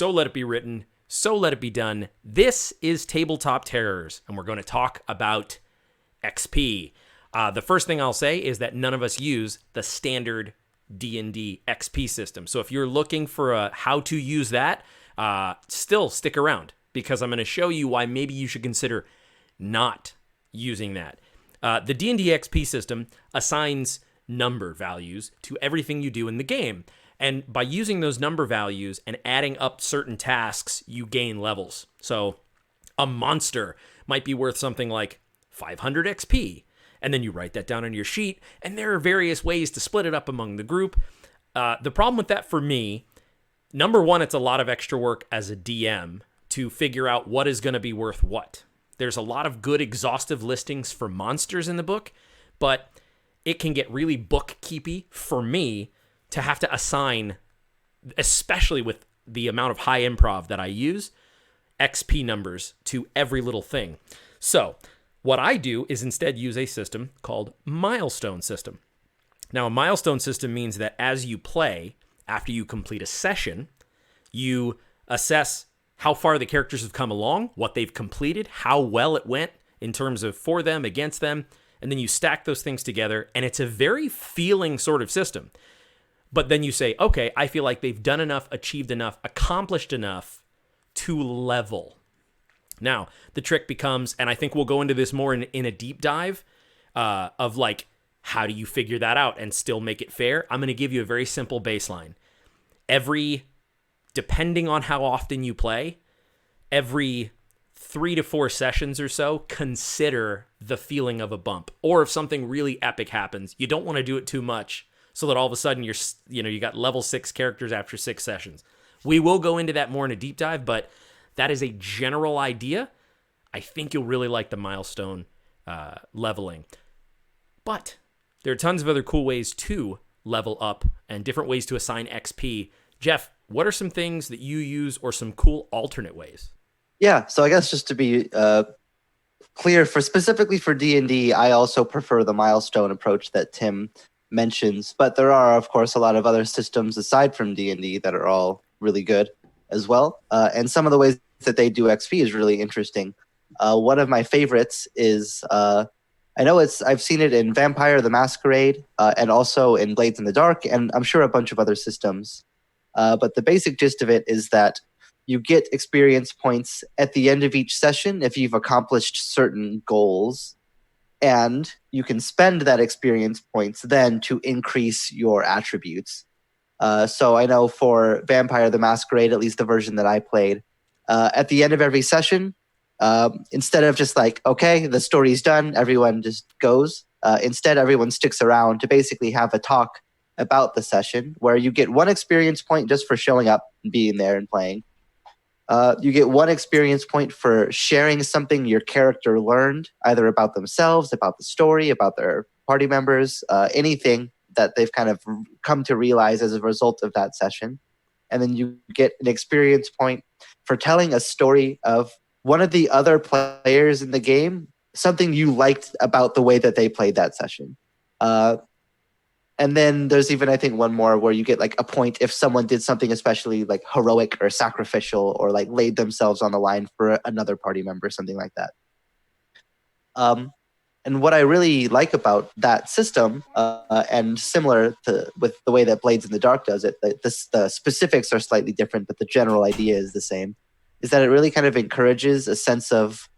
So let it be written. So let it be done. This is Tabletop Terrors, and we're going to talk about XP. The first thing I'll say is that none of us use the standard D&D XP system. So if you're looking for how to use that, still stick around, because I'm going to show you why maybe you should consider not using that. The D&D XP system assigns number values to everything you do in the game. And by using those number values and adding up certain tasks, you gain levels. So a monster might be worth something like 500 XP. And then you write that down on your sheet, and there are various ways to split it up among the group. The problem with that for me, number one, it's a lot of extra work as a DM to figure out what is going to be worth what. There's a lot of good exhaustive listings for monsters in the book, but it can get really bookkeepy for me to have to assign, especially with the amount of high improv that I use, XP numbers to every little thing. So what I do is instead use a system called milestone system. Now, a milestone system means that as you play, after you complete a session, you assess how far the characters have come along, what they've completed, how well it went in terms of for them, against them, and then you stack those things together, and it's a very feeling sort of system. But then you say, okay, I feel like they've done enough, achieved enough, accomplished enough to level. Now, the trick becomes, and I think we'll go into this more in a deep dive of like, how do you figure that out and still make it fair? I'm going to give you a very simple baseline. Depending on how often you play, every 3 to 4 sessions or so, consider the feeling of a bump. Or if something really epic happens, you don't want to do it too much so that all of a sudden you got level 6 characters after 6 sessions. We will go into that more in a deep dive, but that is a general idea. I think you'll really like the milestone leveling. But there are tons of other cool ways to level up and different ways to assign XP. Jeff, what are some things that you use or some cool alternate ways? Yeah, so I guess just to be clear, specifically for D&D, I also prefer the milestone approach that Tim mentions, but there are, of course, a lot of other systems aside from D&D that are all really good as well. And some of the ways that they do XP is really interesting. One of my favorites is, I've seen it in Vampire the Masquerade and also in Blades in the Dark, and I'm sure a bunch of other systems. But the basic gist of it is that you get experience points at the end of each session if you've accomplished certain goals, and you can spend that experience points then to increase your attributes. So I know for Vampire the Masquerade, at least the version that I played, at the end of every session, instead of just like, okay, the story's done, everyone just goes, instead everyone sticks around to basically have a talk about the session, where you get 1 experience point just for showing up and being there and playing. You get 1 experience point for sharing something your character learned, either about themselves, about the story, about their party members, anything that they've kind of come to realize as a result of that session. And then you get an experience point for telling a story of one of the other players in the game, something you liked about the way that they played that session. And then there's even, I think, one more where you get like a point if someone did something especially like heroic or sacrificial, or like laid themselves on the line for another party member, something like that. And what I really like about that system, and similar to with the way that Blades in the Dark does it, the specifics are slightly different, but the general idea is the same, is that it really kind of encourages a sense of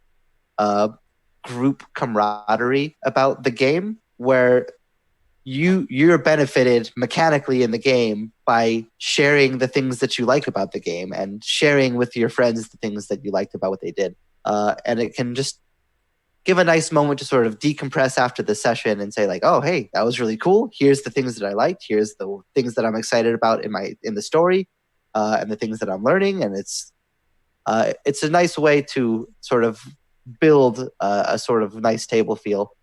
group camaraderie about the game, where you're benefited mechanically in the game by sharing the things that you like about the game and sharing with your friends the things that you liked about what they did. And it can just give a nice moment to sort of decompress after the session and say like, oh, hey, that was really cool. Here's the things that I liked. Here's the things that I'm excited about in the story, and the things that I'm learning. And it's a nice way to sort of build a sort of nice table feel.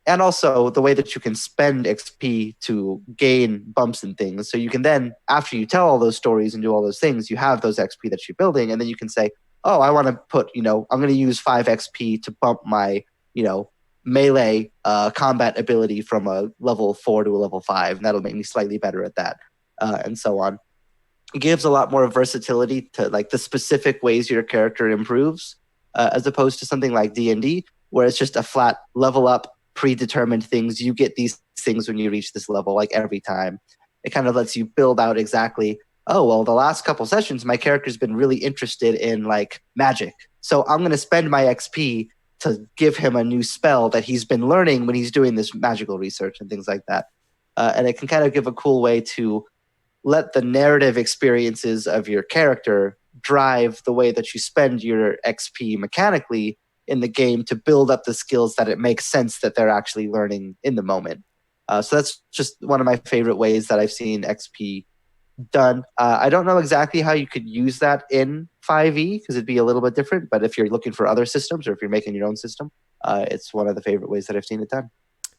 And also the way that you can spend XP to gain bumps and things. So you can then, after you tell all those stories and do all those things, you have those XP that you're building. And then you can say, oh, I want to put, I'm going to use 5 XP to bump my, melee combat ability from a level 4 to a level 5. And that'll make me slightly better at that, and so on. it gives a lot more versatility to like the specific ways your character improves, as opposed to something like D&D, where it's just a flat level up, predetermined things. You get these things when you reach this level, like every time. It kind of lets you build out exactly, oh, well, the last couple sessions, my character's been really interested in like magic. So I'm going to spend my XP to give him a new spell that he's been learning when he's doing this magical research and things like that. And it can kind of give a cool way to let the narrative experiences of your character drive the way that you spend your XP mechanically in the game to build up the skills that it makes sense that they're actually learning in the moment. So that's just one of my favorite ways that I've seen XP done. I don't know exactly how you could use that in 5e because it'd be a little bit different, but if you're looking for other systems or if you're making your own system, it's one of the favorite ways that I've seen it done.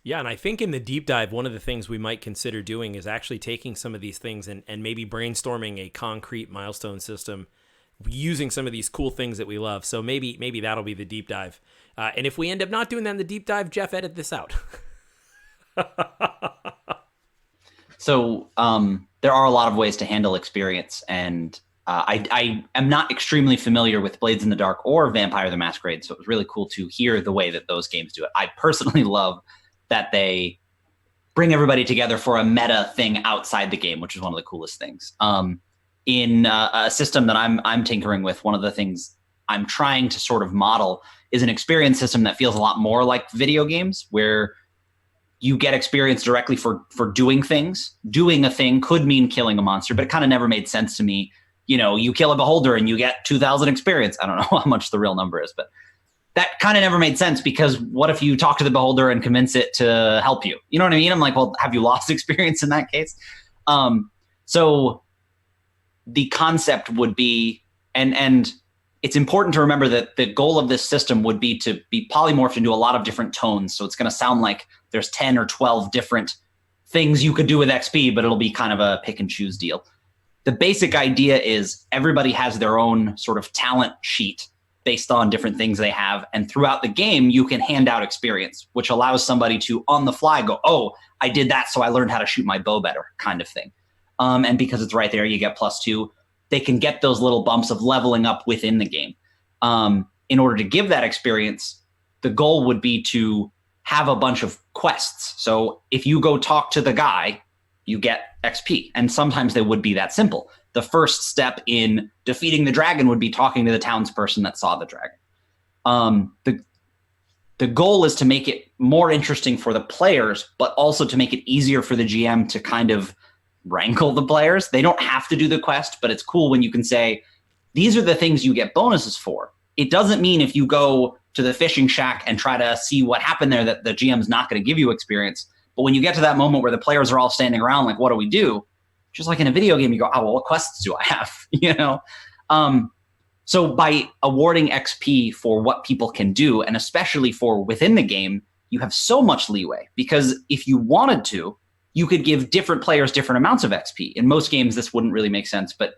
Yeah, and I think in the deep dive, one of the things we might consider doing is actually taking some of these things and maybe brainstorming a concrete milestone system using some of these cool things that we love. So maybe that'll be the deep dive. And if we end up not doing that in the deep dive, Jeff, edit this out. So there are a lot of ways to handle experience, and I am not extremely familiar with Blades in the Dark or Vampire the Masquerade, so it was really cool to hear the way that those games do it. I personally love that they bring everybody together for a meta thing outside the game, which is one of the coolest things. In a system that I'm tinkering with, one of the things I'm trying to sort of model is an experience system that feels a lot more like video games, where you get experience directly for doing things. Doing a thing could mean killing a monster, but it kind of never made sense to me. You know, you kill a beholder and you get 2,000 experience. I don't know how much the real number is, but that kind of never made sense, because what if you talk to the beholder and convince it to help you? You know what I mean? I'm like, well, have you lost experience in that case? So the concept would be, and it's important to remember that the goal of this system would be to be polymorphed into a lot of different tones. So it's going to sound like there's 10 or 12 different things you could do with XP, but it'll be kind of a pick and choose deal. The basic idea is everybody has their own sort of talent sheet based on different things they have. And throughout the game, you can hand out experience, which allows somebody to, on the fly, go, oh, I did that, so I learned how to shoot my bow better, kind of thing. And because it's right there, you get +2. They can get those little bumps of leveling up within the game. In order to give that experience, the goal would be to have a bunch of quests. So if you go talk to the guy, you get XP. And sometimes they would be that simple. The first step in defeating the dragon would be talking to the townsperson that saw the dragon. The goal is to make it more interesting for the players, but also to make it easier for the GM to kind of wrangle the players. They don't have to do the quest, but it's cool when you can say, these are the things you get bonuses for. It doesn't mean if you go to the fishing shack and try to see what happened there that the GM's not going to give you experience. But when you get to that moment where the players are all standing around like, what do we do? Just like in a video game, you go, oh, well, what quests do I have? You know? So by awarding XP for what people can do, and especially for within the game, you have so much leeway. Because if you wanted to, you could give different players different amounts of XP. In most games, this wouldn't really make sense. But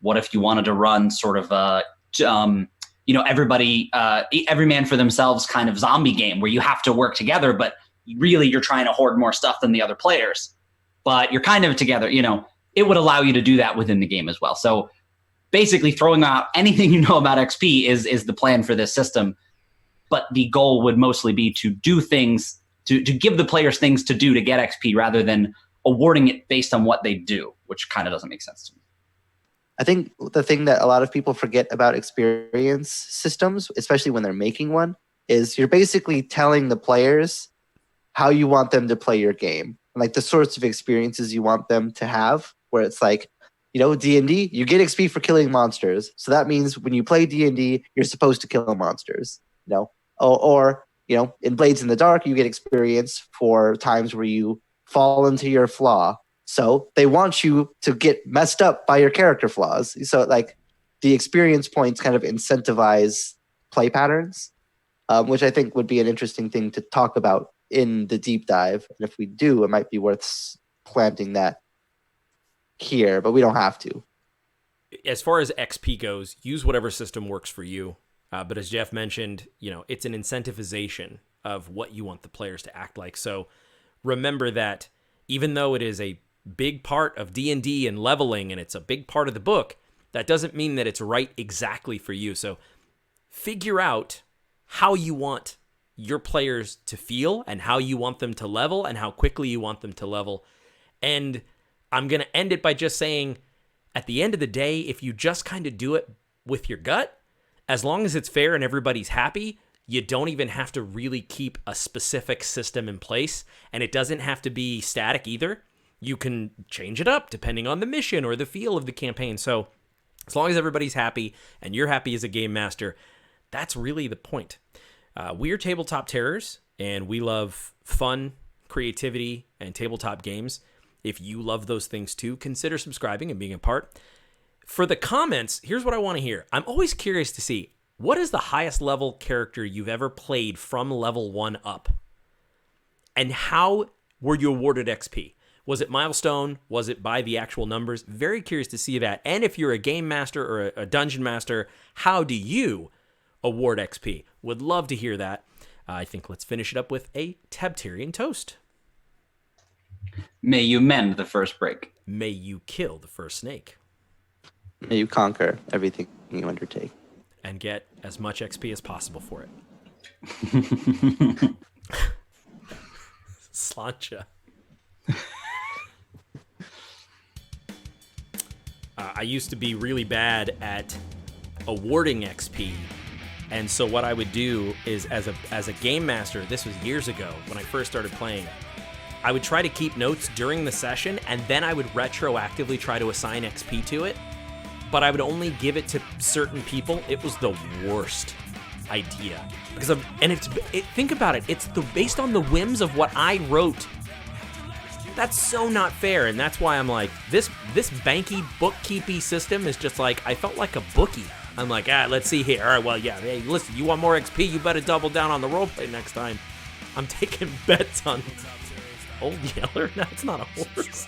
what if you wanted to run sort of everybody, every man for themselves kind of zombie game where you have to work together, but really you're trying to hoard more stuff than the other players, but you're kind of together, it would allow you to do that within the game as well. So basically throwing out anything you know about XP is the plan for this system. But the goal would mostly be to do things, to give the players things to do to get XP rather than awarding it based on what they do, which kind of doesn't make sense to me. I think the thing that a lot of people forget about experience systems, especially when they're making one, is you're basically telling the players how you want them to play your game, like the sorts of experiences you want them to have, where it's like, D&D, you get XP for killing monsters. So that means when you play D&D, you're supposed to kill monsters, or in Blades in the Dark, you get experience for times where you fall into your flaw. So they want you to get messed up by your character flaws. So like the experience points kind of incentivize play patterns, which I think would be an interesting thing to talk about in the deep dive. And if we do, it might be worth planting that here, but we don't have to. As far as XP goes, use whatever system works for you. But as Jeff mentioned, it's an incentivization of what you want the players to act like. So remember that even though it is a big part of D&D and leveling, and it's a big part of the book, that doesn't mean that it's right exactly for you. So figure out how you want your players to feel and how you want them to level and how quickly you want them to level. And I'm going to end it by just saying, at the end of the day, if you just kind of do it with your gut, as long as it's fair and everybody's happy, you don't even have to really keep a specific system in place. And it doesn't have to be static either. You can change it up depending on the mission or the feel of the campaign. So as long as everybody's happy and you're happy as a game master, that's really the point. We're Tabletop Terrors, and we love fun, creativity, and tabletop games. If you love those things too, consider subscribing and being a part. For the comments, here's what I want to hear. I'm always curious to see, what is the highest level character you've ever played from level 1 up? And how were you awarded XP? Was it milestone? Was it by the actual numbers? Very curious to see that. And if you're a game master or a dungeon master, how do you award XP? Would love to hear that. I think let's finish it up with a Tabtarian toast. May you mend the first break. May you kill the first snake. May you conquer everything you undertake. And get as much XP as possible for it. Slancha. I used to be really bad at awarding XP. And so what I would do is, as a game master, this was years ago when I first started playing, I would try to keep notes during the session, and then I would retroactively try to assign XP to it. But I would only give it to certain people. It was the worst idea. Because think about it. It's based on the whims of what I wrote. That's so not fair, and that's why I'm like, this banky bookkeepy system is just like, I felt like a bookie. I'm like, let's see here. All right, well, yeah, hey, listen, you want more XP? You better double down on the roleplay next time. I'm taking bets on Old Yeller. No, it's not a horse.